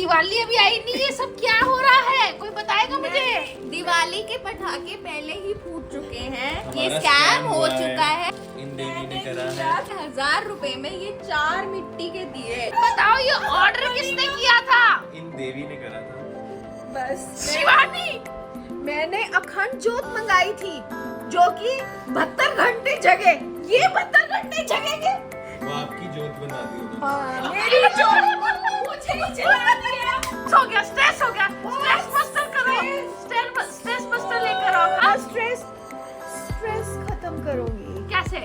दिवाली अभी आई नहीं है, सब क्या हो रहा है? कोई बताएगा मुझे? दिवाली के पटाखे पहले ही फूट चुके हैं। ये हमारा स्कैम हो हुआ चुका है। इन देवी ने करा है। 50,000 रुपए में ये 4 मिट्टी के दिए। बताओ ये ऑर्डर किसने किया था? इन देवी ने करा था। बस शिवानी। मैंने अखंड जोत मंगाई थी जो कि 72 घंटे जगे। ये 72 घंटे जगेंगे। वो आपकी जोत बना दी होगी। हाँ, मेरी जोत मुझे ही जला दिया। हो गया, स्ट्रेस हो गया। स्ट्रेस बस्टर करो। स्ट्रेस बस्टर लेकर आओ। हाँ? स्ट्रेस खत्म करूंगी कैसे?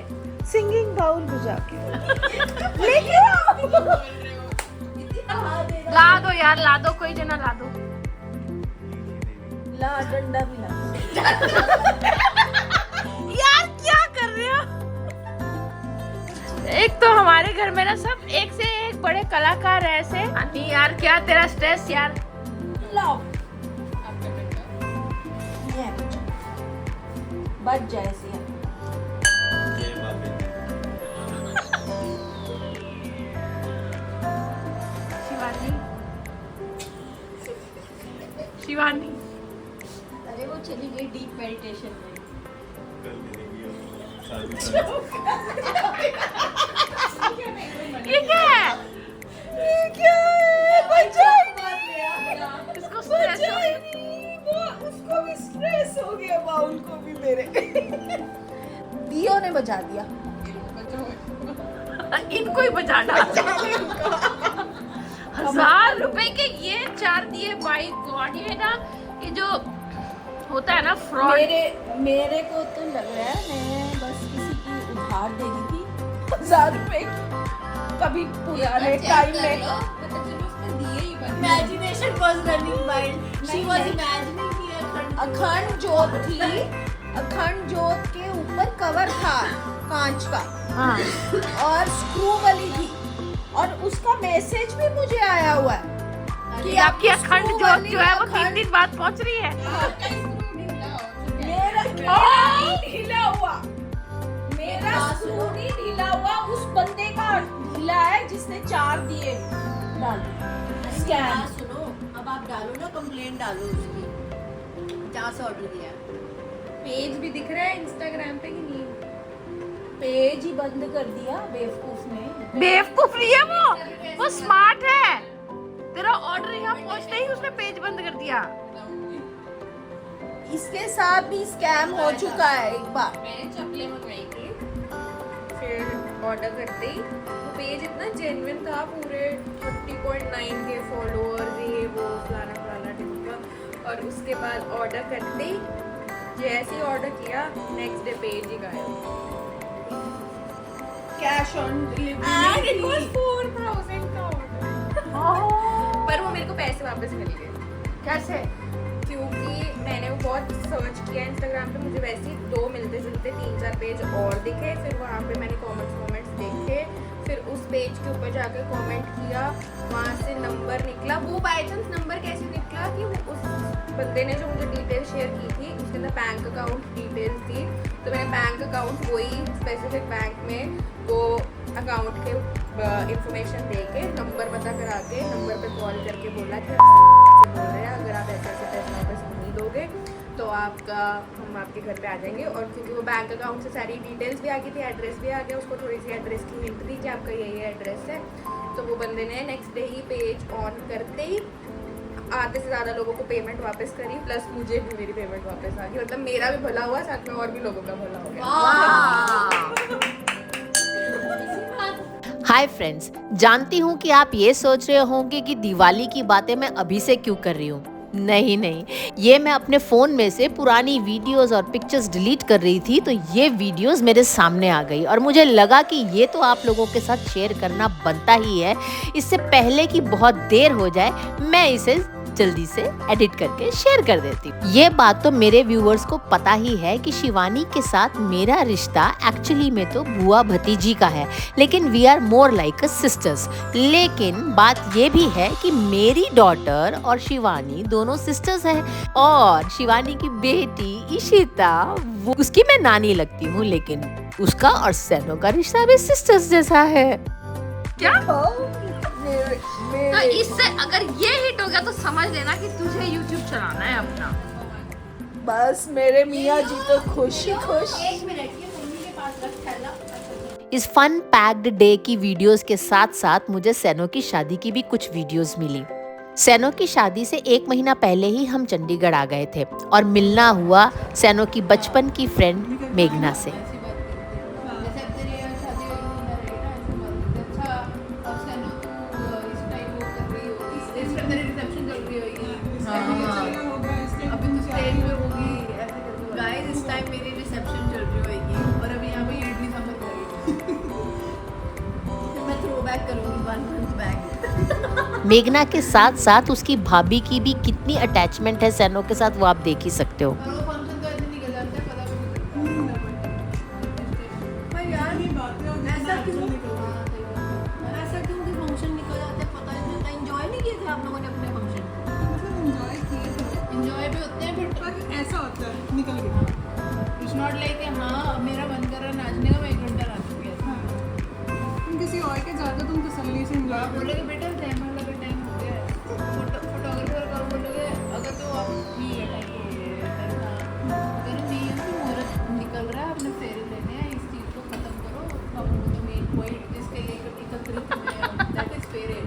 सिंगिंग बाउल बजा के। लेके आओ। ला दो यार, ला दो, कोई जना ला दो। ला डंडा भी ला। यार क्या कर रहे हो? एक तो हमारे घर में ना सब एक से एक बड़े कलाकार है ऐसे। नहीं यार, क्या तेरा स्ट्रेस यार? लाओ। ये बच जाए सिया। ये बाबे शिवानी, शिवानी, अरे वो चली गई डीप मेडिटेशन में। कर देगी वो शादी ये क्या है? ये क्या है? बचा इसको स्ट्रेस हो गया। वो उसको भी स्ट्रेस हो गया, बाउल को भी मेरे। दियो ने बजा दिया। इनको ही बचा डाला। 1000 रुपए के ये 4 दिए। बाई गॉड, ये ना ये जो होता है ना फ्रॉड। मेरे को तो लग रहा है मैं बस किसी की उधार दे दी थी 1000 रुपए की, कभी पुराने टाइम में। Imagination was running wild. She was imagining कि अखंड जोत थी। अखंड जोत के ऊपर कवर था कांच का। हाँ। और स्क्रू वाली थी और उसका मैसेज भी मुझे आया हुआ है कि आपकी अखंड स्क्रू जोत वाली जो है वो 3 अखंड- दिन बाद पहुंच रही है। मेरा नहीं ढीला हुआ। मेरा स्क्रू नहीं ढीला हुआ, उस बंदे का ढीला है जिसने 4 दिए डाल स्कैम। सुनो, अब आप डालो ना, कंप्लेंट डालो उसकी जहाँ से ऑर्डर दिया है। पेज भी दिख रहा है इंस्टाग्राम पे कि नहीं? पेज ही बंद कर दिया बेवकूफ ने। बेवकूफ नहीं है वो स्मार्ट है। तेरा ऑर्डर यहाँ पहुंचते ही उसने पेज बंद कर दिया। इसके साथ भी स्कैम हो चुका है एक बार। मैंने चप्पलें मंगाई थी, फिर ऑर्डर करते ही वो पेज इतना जेन्युइन था, पूरे 30.9 के फॉलोअर्स, ये वो फलाना फलाना टिप्पा। और उसके बाद ऑर्डर करते ही जैसे ही ऑर्डर किया नेक्स्ट डे पेज ही गायब। Cash on And it was delivery. 4,000 का ऑर्डर, पर वो मेरे को पैसे वापस मिल गए। कैसे? क्योंकि मैंने वो बहुत सर्च किया इंस्टाग्राम पे, मुझे वैसे ही 2 मिलते जुलते 3-4 पेज और दिखे। फिर वहाँ पे मैंने कमेंट्स देखे, फिर उस पेज के ऊपर जाकर कमेंट किया, वहाँ से नंबर निकला। वो बाय चांस नंबर कैसे निकला कि वो उस बंदे ने जो मुझे डिटेल शेयर की थी उसके अंदर बैंक अकाउंट डिटेल्स थी, तो मैंने बैंक अकाउंट वही स्पेसिफिक बैंक में वो अकाउंट के इंफॉर्मेशन दे के नंबर पता करा के नंबर पे कॉल करके बोला कि आप बोल रहे हैं, अगर आप ऐसे ऐसे पैसे वापस नहीं दोगे तो हम आपके घर पे आ जाएंगे। और क्योंकि वो बैंक अकाउंट से सारी डिटेल्स भी आ गई थी, एड्रेस भी आ गया, उसको थोड़ी सी एड्रेस की हिंट दी कि आपका ये एड्रेस है। तो वो बंदे ने next day he page on करते ही आधे से ज़्यादा लोगों को पेमेंट वापस करी, प्लस मुझे भी मेरी पेमेंट वापस आ गई। मतलब मेरा भी भला हुआ, साथ में और भी लोगों का भला हो गया। हाय फ्रेंड्स, जानती हूँ कि आप ये सोच रहे होंगे कि दिवाली की बातें मैं अभी से क्यों कर रही हूँ। नहीं, ये मैं अपने फ़ोन में से पुरानी वीडियोस और पिक्चर्स डिलीट कर रही थी, तो ये वीडियोस मेरे सामने आ गई और मुझे लगा कि ये तो आप लोगों के साथ शेयर करना बनता ही है। इससे पहले कि बहुत देर हो जाए, मैं इसे जल्दी से एडिट करके शेयर कर देती हूँ। ये बात तो मेरे व्यूअर्स को पता ही है कि शिवानी के साथ मेरा रिश्ता एक्चुअली में तो बुआ भतीजी का है, लेकिन we are more like a sisters. लेकिन बात ये भी है कि मेरी डॉटर और शिवानी दोनों सिस्टर्स हैं और शिवानी की बेटी इशिता, वो उसकी मैं नानी लगती हूँ, लेकिन उसका और सैनो का रिश्ता भी सिस्टर्स जैसा है। क्या? तो इससे अगर ये हिट हो गया तो समझ लेना कि तुझे YouTube चलाना है अपना। बस मेरे मियाँ जी तो खुश ही खुश। एक मिनट, ये मम्मी के पास रख थैला। इस फन पैक्ड डे की वीडियोस के साथ साथ मुझे सैनो की शादी की भी कुछ वीडियोस मिली। सैनो की शादी से 1 महीना पहले ही हम चंडीगढ़ आ गए थे और मिलना हुआ सैनो की बचपन की फ्रेंड मेघना से। गाइस इस टाइम मेरी रिसेप्शन चल रही होगी और अभी यहाँ पे इडली सांभर करेगी। फिर मैं थ्रो बैक करूँगी 1 month बैक। मेघना के साथ साथ उसकी भाभी की भी कितनी अटैचमेंट है सैनो के साथ वो आप देख ही सकते हो। पर यार ऐसा क्यों कि फंक्शन निकल जाते पता नहीं चलता। एंजॉय नहीं किए थे आप लोगों ने अपने फंक्शन? एंजॉय भी होते हैं बट ऐसा होता है निकल गया। इट्स नॉट लाइक हाँ मेरा मन कर रहा है नाचने का, मैं 1 घंटा नाच गया। तुम किसी और के जाते तुम तसल्ली से enjoy करो। बोलोगे बेटा टाइम लगा, टाइम हो गया है। फोटोग्राफर का बोलोगे अगर तो आप नहीं है टाइम हो गया है। अगर नहीं है तो मुहूर्त निकल रहा है, अपने फेरे लेने हैं, इस चीज़ को खत्म करो। अब तो मेन पॉइंट जिसके लिए एकत्रित हुए हैं दैट इज फेरे,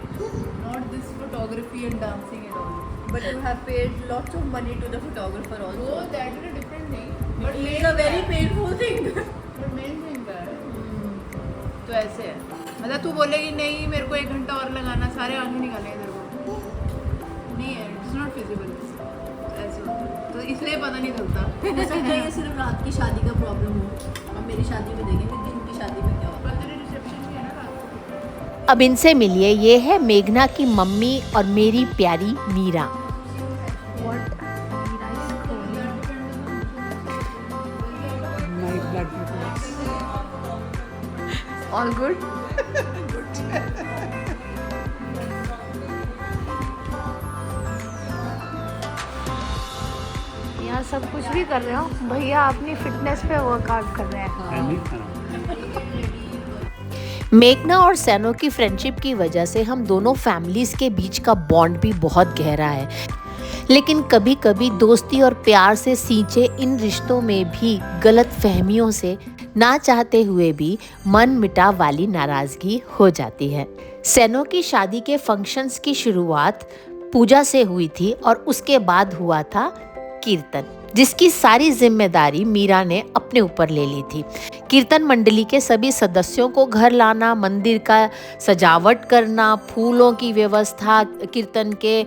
not this photography and dancing and all. But you have paid lots of money to the photographer also. वो that is a different thing but It's a very painful thing. But main thing है तो ऐसे है। मतलब तू बोलेगी नहीं मेरे को 1 घंटा और लगाना, सारे आंखें निकालेंगे तेरे को, नहीं है, इट्स नॉट फिजिबल। ऐसे होता है तो इसलिए पता नहीं चलता। हो सकता है ये सिर्फ रात की शादी का प्रॉब्लम हो। अब मेरी शादी में देखेंगे दिन की शादी में क्या होगा। पर तेरे रिसेप्शन भी है ना रात को। अब इनसे मिलिए, ये है मेघना की मम्मी और मेरी प्यारी Meera. My blood reports. All good. यहाँ सब कुछ भी कर रहे हो भैया, अपनी फिटनेस पे वर्कआउट कर रहे हैं। मेघना और सैनो की फ्रेंडशिप की वजह से हम दोनों फैमिलीज के बीच का बॉन्ड भी बहुत गहरा है, लेकिन कभी कभी दोस्ती और प्यार से सींचे इन रिश्तों में भी गलत फहमियों से ना चाहते हुए भी मन मिटाव वाली नाराजगी हो जाती है। सैनो की शादी के फंक्शंस की शुरुआत पूजा से हुई थी और उसके बाद हुआ था कीर्तन, जिसकी सारी जिम्मेदारी मीरा ने अपने ऊपर ले ली थी। कीर्तन मंडली के सभी सदस्यों को घर लाना, मंदिर का सजावट करना, फूलों की व्यवस्था, कीर्तन के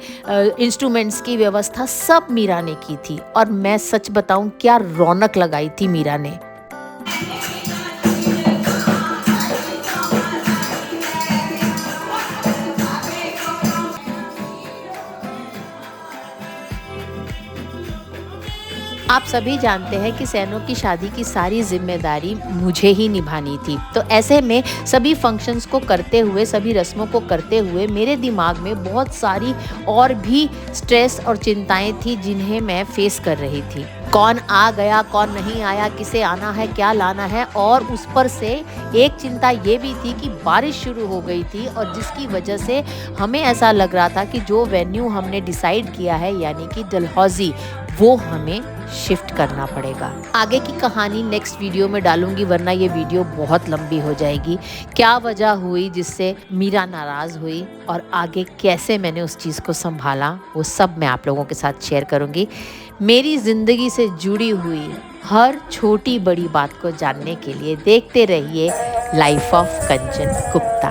इंस्ट्रूमेंट्स की व्यवस्था सब मीरा ने की थी। और मैं सच बताऊं क्या रौनक लगाई थी मीरा ने। आप सभी जानते हैं कि सैनो की शादी की सारी जिम्मेदारी मुझे ही निभानी थी, तो ऐसे में सभी फंक्शंस को करते हुए, सभी रस्मों को करते हुए मेरे दिमाग में बहुत सारी और भी स्ट्रेस और चिंताएं थी जिन्हें मैं फेस कर रही थी। कौन आ गया, कौन नहीं आया, किसे आना है, क्या लाना है, और उस पर से एक चिंता ये भी थी कि बारिश शुरू हो गई थी और जिसकी वजह से हमें ऐसा लग रहा था कि जो वेन्यू हमने डिसाइड किया है यानी कि डलहौजी, वो हमें शिफ्ट करना पड़ेगा। आगे की कहानी नेक्स्ट वीडियो में डालूंगी, वरना ये वीडियो बहुत लंबी हो जाएगी। क्या वजह हुई जिससे मीरा नाराज हुई और आगे कैसे मैंने उस चीज़ को संभाला, वो सब मैं आप लोगों के साथ शेयर करूंगी। मेरी ज़िंदगी से जुड़ी हुई हर छोटी बड़ी बात को जानने के लिए देखते रहिए लाइफ ऑफ कंचन गुप्ता।